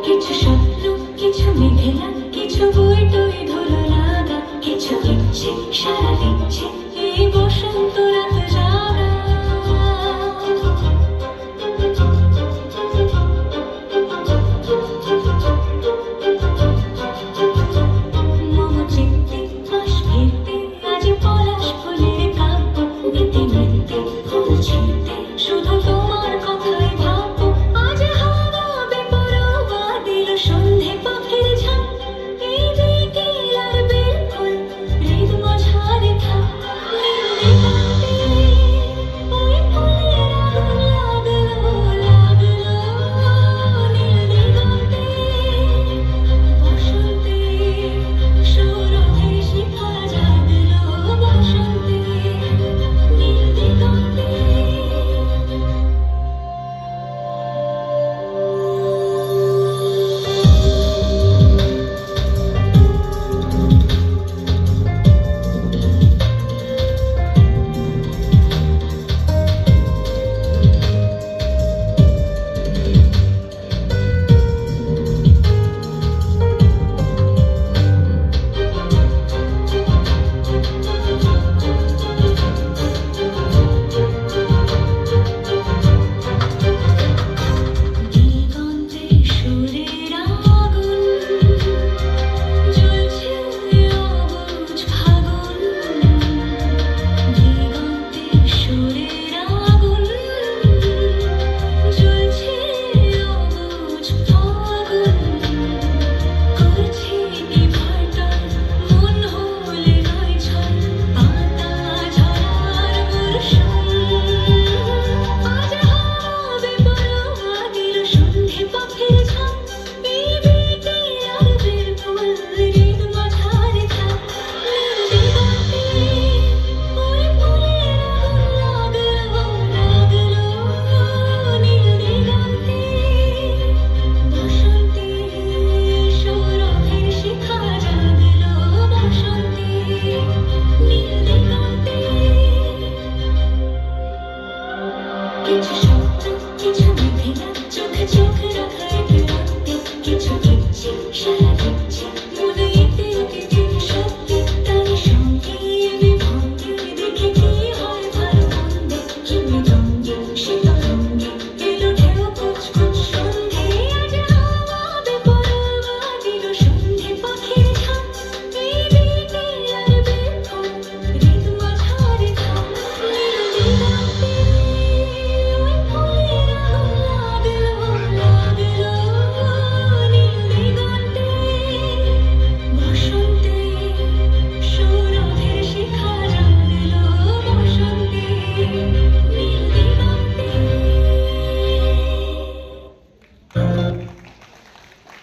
কিছু স্বপ্ন, কিছু মেঘলা, কিছু বই টই ধুলো লাগা, কিছু ইচ্ছে সারা দিচ্ছে এই বসন্ত রাত জাগা। মম চিত্তে আশ ফিরতে আজ পলাশ ফুলের কাব্য, গীতে নৃত্যে ফুল ছিঁড়তে শুধু তোমার কথাই ভাববো। আজ হাওয়া বেপরোয়া দিল সন্ধে পাখির ঝাঁক, এই বিকেল আর বেলফুল হৃদ মাঝারে থাক। নীল দিগন্তে ওই ফুলের আগুন লাগলো লাগলো, নীল দিগন্তে বসন্তে সৌরভের শিখা জাগলো, বসন্তে নীল দিগন্তে। দিগন্তে সুরের আগুন জ্বলছে অবুঝ ফাগুন, দিগন্তে সুরের আগুন জ্বলছে অবুঝ ফাগুন। করছে বিভাটন মন হলে নয় ছল, পাতা ঝরার মরশুম। আজ হাওয়া বেপরোয়া দিল সন্ধে পাখির ঝাঁক, এই বিকেল আর বেলফুল হৃদ মাঝারে থাক। নীল দিগন্তে ওই ফুলের আগুন লাগলো লাগলো, নীল দিগন্তে বসন্তে সৌরভের শিখা জাগলো, বসন্তে নীল দিগন্তে। কিছু